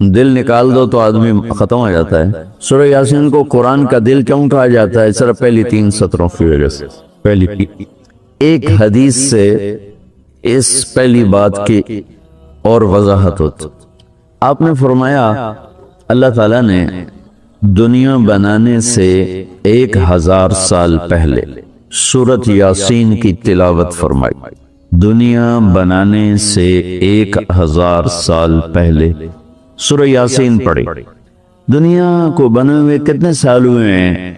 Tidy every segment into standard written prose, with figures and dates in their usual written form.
دل نکال دو تو آدمی ختم ہو جاتا ہے۔ سورہ یاسین کو قرآن کا دل کیوں کہا جاتا ہے؟ صرف پہلی 3 سطروں کی وجہ سے۔ پہلی ایک حدیث سے اس پہلی بات کی اور وضاحت ہوتی۔ آپ نے فرمایا اللہ تعالیٰ نے دنیا بنانے سے 1000 سال پہلے سورۃ یاسین کی تلاوت فرمائی۔ دنیا بنانے سے 1000 سال پہلے سورہ یاسین پڑھی۔ دنیا کو بنے ہوئے کتنے سال ہوئے ہیں؟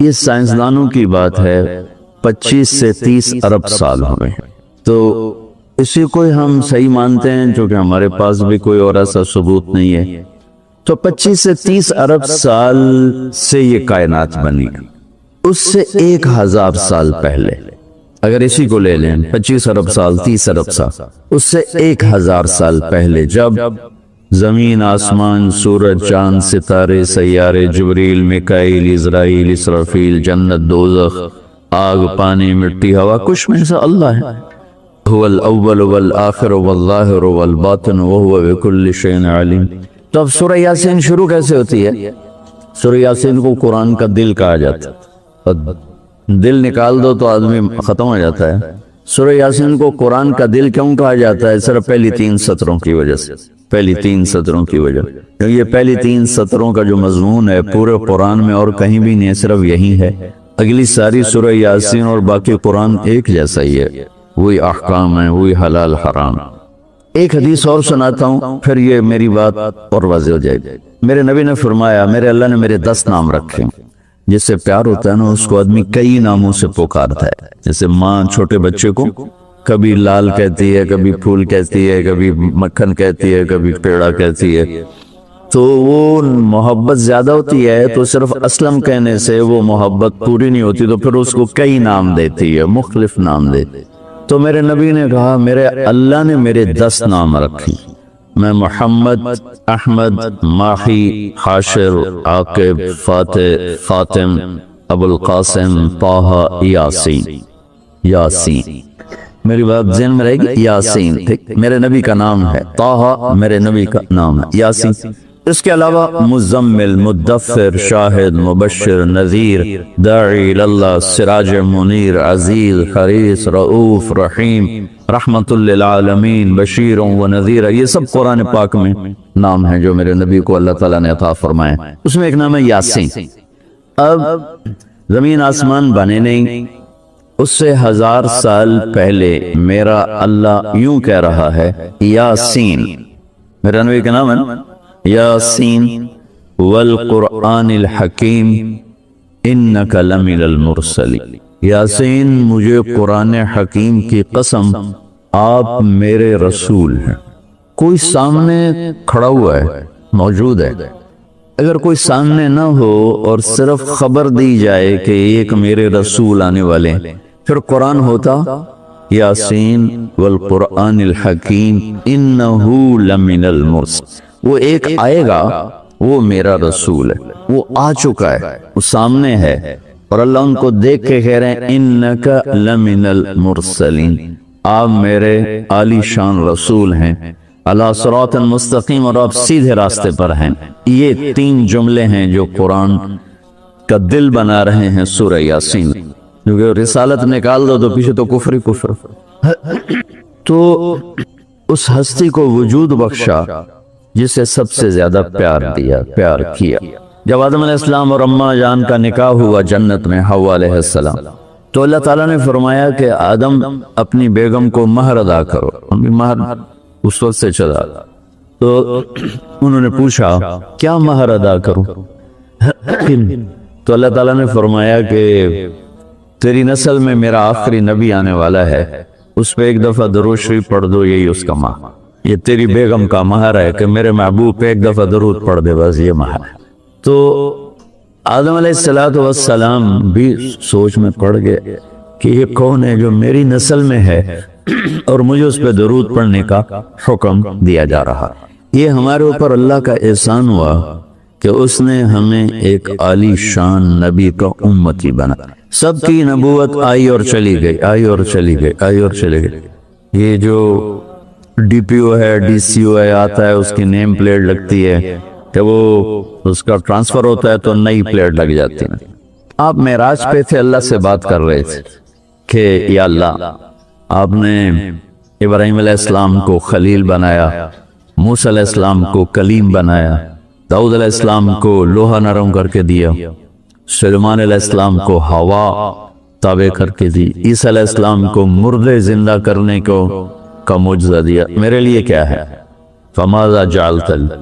یہ سائنسدانوں کی بات ہے، 25 سے 30 ارب سال ہوئے ہیں۔ تو اسی کو ہم صحیح مانتے ہیں، چونکہ ہمارے پاس بھی کوئی اور ایسا ثبوت نہیں ہے۔ تو 25 سے 30 ارب سال سے یہ کائنات بنی، اس سے 1000 سال پہلے اگر اسی کو لے لیں، 25 ارب سال 30 ارب سال، اس سے 1000 سال پہلے جب زمین، آسمان، سورج، چاند، ستارے، سیارے، جبریل، میکائیل، اسرائیل، اسرافیل، جنت، دوزخ، آگ، پانی، مٹی، ہوا، کچھ میں سے اللہ ہے۔ هو الاول والآخر والظاہر والباطن وهو بكل شيء علیم۔ تو اب سورہ یاسین شروع کیسے ہوتی ہے؟ سورہ یاسین کو قرآن کا دل کہا جاتا ہے۔ دل نکال دو تو آدمی ختم ہو جاتا ہے۔ سورہ یاسین کو قرآن کا دل کیوں کہا جاتا ہے؟ صرف پہلی 3 سطروں کی وجہ سے۔ پہلی 3 سطروں کی وجہ، کیونکہ یہ پہلی 3 سطروں کا جو مضمون ہے پورے قرآن میں اور کہیں بھی نہیں، صرف یہی ہے۔ اگلی ساری سورہ یاسین اور باقی قرآن ایک جیسا ہی ہے، وہی احکام ہیں، وہی حلال حرام۔ ایک حدیث اور سناتا ہوں، پھر یہ میری بات اور واضح ہو جائے گی۔ میرے نبی نے فرمایا، میرے اللہ نے میرے 10 نام رکھے، جس سے پیار ہوتا ہے نا اس کو آدمی کئی ناموں سے پکارتا ہے۔ جیسے ماں چھوٹے بچے کو کبھی لال کہتی ہے، کبھی پھول کہتی ہے، کبھی مکھن کہتی ہے، کبھی پیڑا کہتی ہے، تو وہ محبت زیادہ ہوتی ہے تو صرف اسلم کہنے سے وہ محبت پوری نہیں ہوتی، تو پھر اس کو کئی نام دیتی ہے، مختلف نام دیتی۔ تو میرے نبی نے کہا میرے اللہ نے میرے 10 نام رکھے، میں محمد، احمد، ماہی، حاشر، عاقب، فاتح، فاطم، ابو القاسم، طہ، یاسین۔ یاسین میری بات ذہن میں رہے گی، یاسین ٹھیک میرے نبی کا نام ہے، طہ میرے نبی کا نام ہے، یاسین۔ اس کے علاوہ مزمل، مدثر، شاہد، مبشر، نذیر، داعی اللہ، سراج منیر، عزیز، حریص، رؤوف، رحیم، رحمت للعالمین، بشیر و نذیر، یہ سب قرآن پاک میں نام ہیں جو میرے نبی کو اللہ تعالیٰ نے عطا فرمائے۔ اس میں ایک نام ہے یاسین۔ اب زمین آسمان بنے نہیں، اس سے 1000 سال پہلے میرا اللہ یوں کہہ رہا ہے، یاسین، میرا نبی کا نام ہے نا، یاسین والقرآن الحکیم انک لمن المرسلین۔ یاسین، مجھے قرآن حکیم کی قسم، آپ میرے رسول ہیں۔ کوئی سامنے کھڑا ہوا ہے، موجود ہے، اگر کوئی سامنے نہ ہو اور صرف خبر دی جائے کہ ایک میرے رسول آنے والے ہیں، پھر قرآن ہوتا یاسین والقرآن الحکیم انہو لمن المرسلین۔ وہ ایک آئے گا، وہ میرا رسول ہے، وہ آ چکا ہے، وہ سامنے ہے، اور اللہ ان کو دیکھ کے کہہ رہے ہیں انک لمن المرسلین، آپ میرے عالی شان رسول ہیں، علی صراط مستقیم، اور آپ سیدھے راستے پر ہیں۔ یہ 3 جملے ہیں جو قرآن کا دل بنا رہے ہیں سورہ یاسین، کیونکہ رسالت نکال دو تو پیچھے تو کفر ہی کفر۔ تو اس ہستی کو وجود بخشا جسے سب سے زیادہ پیار دیا، پیار کیا۔ جب آدم علیہ السلام اور اماں جان کا نکاح ہوا جنت میں، حوا علیہ السلام، تو اللہ تعالیٰ نے فرمایا کہ آدم اپنی بیگم کو مہر ادا کرو۔ مہر اس وقت سے چلا، تو انہوں نے پوچھا کیا مہر ادا کروں؟ تو اللہ تعالیٰ نے فرمایا کہ تیری نسل میں میرا آخری نبی آنے والا ہے، اس پہ ایک دفعہ درود شریف پڑھ دو، یہی اس کا مہر۔ یہ تیری بیگم کا مہر ہے کہ میرے محبوب پہ ایک دفعہ درود پڑھ دے، بس یہ مہر ہے۔ تو آدم علیہ السلام بھی سوچ میں پڑ گئے کہ یہ کون ہے جو میری نسل میں ہے اور مجھے اس پہ درود پڑھنے کا حکم دیا جا رہا۔ یہ ہمارے اوپر اللہ کا احسان ہوا کہ اس نے ہمیں ایک عالی شان نبی کا امتی بنا۔ سب کی نبوت آئی اور چلی گئی، آئی اور چلی گئی، آئی اور چلی گئی۔ یہ جو ڈی پی او ہے, ڈی سی او ہے, آتا ہے, اس کی نیم پلیٹ لگتی ہے کہ وہ اس کا ٹرانسفر ہوتا ہے تو نئی پلیٹ لگ جاتی ہے. آپ معراج پہ تھے, اللہ سے بات کر رہے تھے کہ یا اللہ آپ نے ابراہیم علیہ السلام کو خلیل بنایا, موسیٰ علیہ السلام کو کلیم بنایا, داؤد علیہ السلام کو لوہا نرم کر کے دیا, سلیمان علیہ السلام کو ہوا تابع کر کے دی, عیسیٰ علیہ السلام کو مردے زندہ کرنے کا معجزہ دیا, میرے لیے کیا ہے؟ فماذا جعلت لی,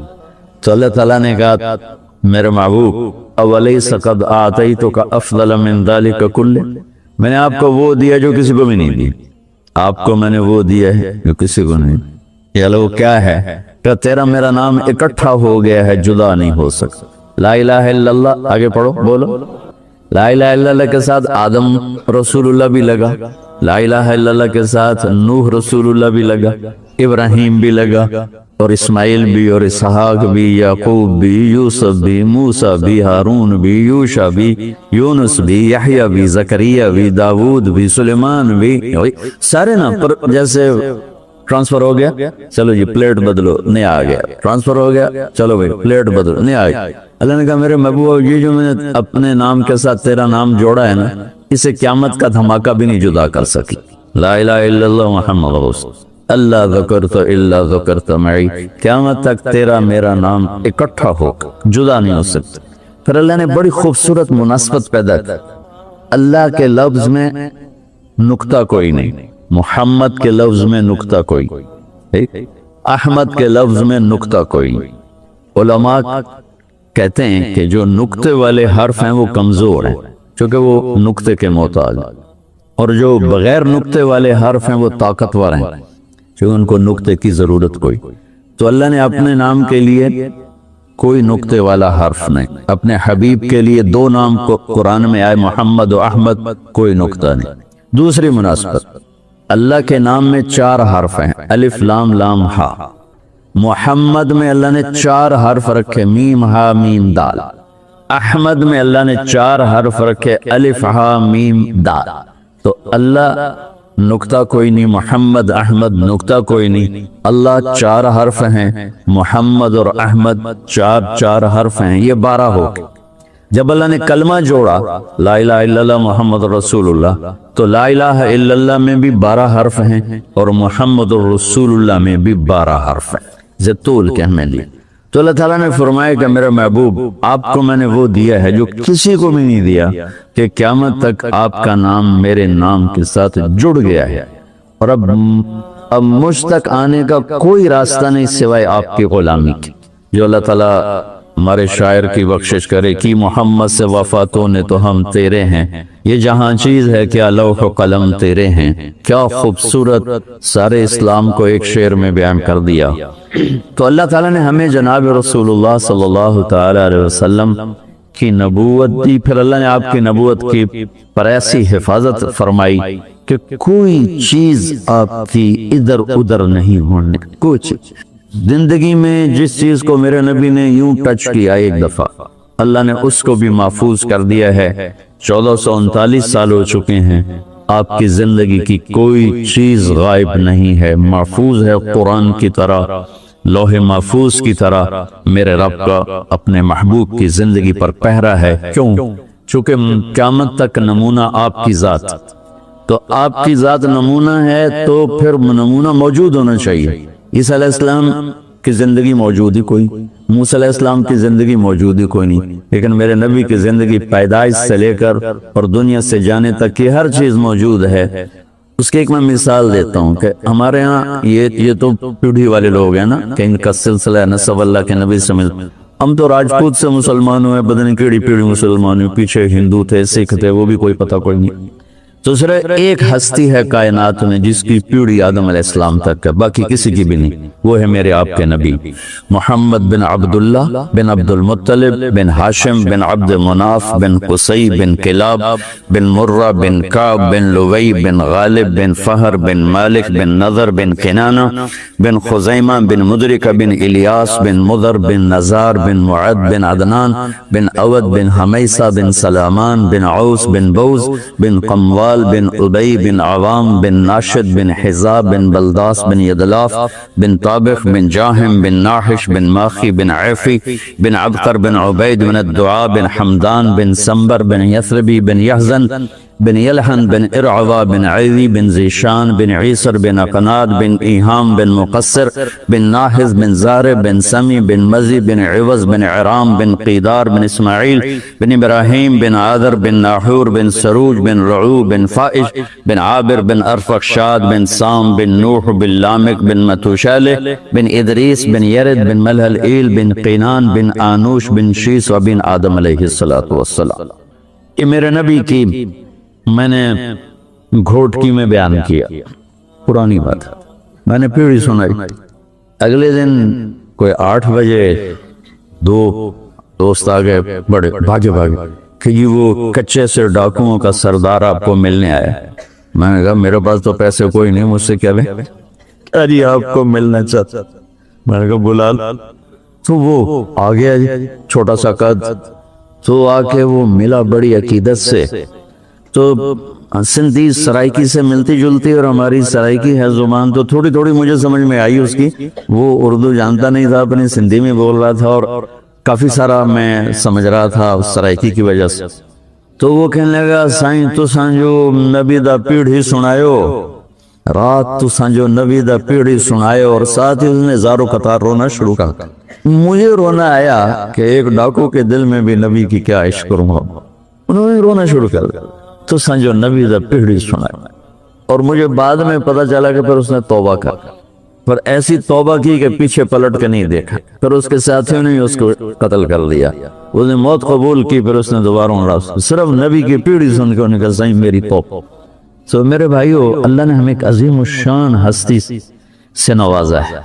تو اللہ تعالیٰ نے کہا میرے محبوب اولیس قد آتیتک افضل من ذلک کلہ, میں نے آپ کو وہ دیا جو کسی کو بھی نہیں دی, آپ کو میں نے وہ دیا ہے جو کسی کو نہیں. یہ لو کیا ہے کہ تیرا میرا نام اکٹھا ہو گیا ہے, جدا نہیں ہو سکتا. لا الہ الا اللہ, آگے پڑھو بولو. لا الہ الا اللہ کے ساتھ آدم رسول اللہ بھی لگا, لا الہ الا اللہ کے ساتھ نوح رسول اللہ بھی لگا, ابراہیم بھی لگا, اور اسماعیل بھی, اور اسحاق بھی, یعقوب بھی, یوسف بھی, موسیٰ بھی, ہارون بھی, یوشع بھی, یونس بھی, یحییٰ بھی, زکریا بھی, داود بھی, سلیمان بھی, سارے نا. پر جیسے ٹرانسفر ہو گیا, چلو جی پلیٹ بدلو, نیا آ گیا. ٹرانسفر ہو گیا, چلو بھائی پلیٹ بدلو, نیا آ گیا. اللہ نے کہا میرے محبوب یہ جو میں نے اپنے نام کے ساتھ تیرا نام جوڑا ہے نا, اسے قیامت کا دھماکہ بھی نہیں جدا کر سکی. لا الہ الا اللہ محمد رسول اللہ ذکرت الا ذکرت معی, قیامت تک تیرا میرا نام اکٹھا ہو جدا نہیں ہو سکتا. پھر اللہ نے بڑی خوبصورت مناسبت پیدا کی. اللہ کے لفظ میں نقطہ کوئی نہیں, محمد کے لفظ میں نقطہ کوئی, احمد کے لفظ میں نقطہ کوئی. علماء کہتے ہیں کہ جو نقطے والے حرف ہیں وہ کمزور ہیں چونکہ وہ نقطے کے محتاج, اور جو بغیر نقطے والے حرف ہیں وہ طاقتور ہیں کیونکہ ان کو نقطے کی ضرورت کوئی. تو اللہ نے اپنے نام کے لیے کوئی نقطے والا حرف نہیں, اپنے حبیب کے لیے دو نام کو قرآن میں آئے محمد و احمد, کوئی نقطہ نہیں. دوسری مناسبت, اللہ کے نام میں 4 حرف ہیں, الف لام لام ہا. محمد میں اللہ نے 4 حرف رکھے, میم ہا میم دال. احمد میں اللہ نے 4 حرف رکھے, الف ہا میم دال. تو اللہ نقطہ کوئی نہیں, محمد احمد نقطہ کوئی نہیں, اللہ 4 حرف ہیں, محمد اور احمد 4 حرف ہیں, یہ 12 ہو گئے. جب اللہ نے کلمہ جوڑا لا الہ الا اللہ محمد رسول اللہ, تو لا الہ الا اللہ میں بھی 12 حرف ہیں اور محمد رسول اللہ میں بھی 12 حرف ہیں, زطول کے ہمیں لیے. تو اللہ تعالیٰ نے فرمایا کہ میرے محبوب آپ کو میں نے وہ دیا ہے جو کسی کو بھی نہیں دیا, کہ قیامت تک آپ کا نام میرے نام کے ساتھ جڑ گیا ہے, اور اب مجھ تک آنے کا کوئی راستہ نہیں سوائے آپ کی غلامی کی. جو اللہ تعالیٰ ہمارے شاعر کی بخشش کرے کہ محمد سے وفاتوں نے تو ہم تیرے ہیں, یہ جہاں چیز ہے کیا لوح و قلم تیرے ہیں. کیا خوبصورت سارے اسلام کو ایک شعر میں بیان کر دیا. تو اللہ تعالیٰ نے ہمیں جناب رسول اللہ صلی اللہ تعالی علیہ وسلم کی نبوت دی. پھر اللہ نے آپ کی نبوت کی پر ایسی حفاظت فرمائی کہ کوئی چیز آپ کی ادھر ادھر نہیں ہونے. کچھ زندگی میں جس چیز کو میرے نبی نے یوں ٹچ کیا ایک دفعہ, اللہ نے اس کو بھی محفوظ کر دیا ہے. 1439 سال ہو چکے ہیں, آپ کی زندگی کی کوئی چیز غائب نہیں ہے, محفوظ ہے قرآن کی طرح, لوح محفوظ کی طرح. میرے رب کا اپنے محبوب کی زندگی پر پہرا ہے. کیوں؟ چونکہ قیامت تک نمونہ آپ کی ذات, تو آپ کی ذات نمونہ ہے تو پھر نمونہ موجود ہونا چاہیے. عیسیٰ علیہ السلام کی زندگی موجود ہی کوئی, موسیٰ علیہ السلام کی زندگی موجود ہی کوئی نہیں, لیکن میرے نبی کی زندگی پیدائش سے لے کر اور دنیا سے جانے تک کی ہر چیز موجود ہے. اس کی ایک میں مثال دیتا ہوں کہ ہمارے ہاں یہ تو پیڑھی والے لوگ ہیں نا, کہ ان کا سلسلہ نسب اللہ کے نبی سے ہم تو راجپوت سے مسلمان ہوئے, بدن کیڑی پیڑھی مسلمان ہوئے, پیچھے ہندو تھے, سکھ تھے, وہ بھی کوئی پتہ کوئی نہیں. تو صرف ایک ہستی ہے کائنات میں جس کی پیڑھی آدم علیہ السلام تک ہے, باقی کسی کی بھی نہیں, وہ ہے میرے آپ کے نبی محمد بن عبداللہ بن عبد المطلب بن ہاشم بن عبد مناف بن قصی بن کلاب بن مرہ بن کعب بن لوی بن غالب بن فہر بن مالک بن نظر بن کنانہ بن خزیمہ بن مدرکہ بن الیاس بن مضر بن نزار بن معد بن عدنان بن اود بن حمیسہ بن سلامان بن عوس بن بوز بن قموال نوال بن ابی بن عوام بن ناشد بن حزاب بن بلداس بن یدلاف بن طابخ بن جاہم بن ناحش بن ماخی بن عیفی بن عبقر بن عبید بن الدعاء بن حمدان بن سمبر بن یثربی بن یحزن بن یلحن بن ارعوا بن عیدی بن زیشان بن عیسر بن اقناد بن ایہام بن مقصر بن ناحز بن زارب بن سمی بن مزی بن عوض بن عرام بن قیدار بن اسماعیل بن ابراہیم بن عادر بن ناحور بن سروج بن رعو بن فائش بن عابر بن ارفخشاد بن سام بن نوح بن لامک بن متوشالہ بن ادریس بن یرد بن ملہل ایل بن قینان بن آنوش بن شیس و بن آدم علیہ السلام۔ یہ میرے نبی کی میں نے گھوٹکی میں بیان کیا، پرانی بات میں نے پیڑھی سنائی۔ اگلے دن کوئی 8 بجے 2 دوست آگئے، بڑے بھاگے کہ یہ وہ کچے سے ڈاکوؤں کا سردار آپ کو ملنے آیا۔ میں نے کہا میرے پاس تو پیسے کوئی نہیں، مجھ سے کیا جی آپ کو ملنا چاہتا۔ میں نے کہا بلا، تو وہ آ گیا جی، چھوٹا سا قد، تو آ کے وہ ملا بڑی عقیدت سے۔ تو سندھی سرائکی سے ملتی جلتی اور ہماری سرائکی ہے زبان، تو تھوڑی تھوڑی مجھے سمجھ میں آئی اس کی۔ وہ اردو جانتا نہیں تھا، اپنی سندھی میں بول رہا تھا اور کافی سارا میں سمجھ رہا تھا سرائکی کی وجہ سے۔ تو وہ کہنے لگا سائیں تو سانجو نبی دا پیڑھی سنایو، رات تو سانجو نبی دا پیڑھی سنایو، اور ساتھ ہی اس نے زارو قطار رونا شروع کر۔ مجھے رونا آیا کہ ایک ڈاکو کے دل میں بھی نبی کی کیا عشق کروں گا۔ انہوں نے رونا شروع کر دیا، تو سانجو نبی دا پیڑھی سنایو۔ اور مجھے بعد میں پتا چلا کہ پھر اس نے توبہ کر، پر ایسی توبہ کی کہ پیچھے پلٹ کے نہیں دیکھا۔ پھر اس کے ساتھیوں نے اس کو قتل کر لیا، اس نے موت قبول کی، پھر اس نے دوبارہ اڑا، صرف نبی کی پیڑھی سن کے انہوں نے کہا سائیں میری توبہ۔ تو میرے بھائیو، اللہ نے ہمیں ایک عظیم الشان ہستی سے نوازا ہے۔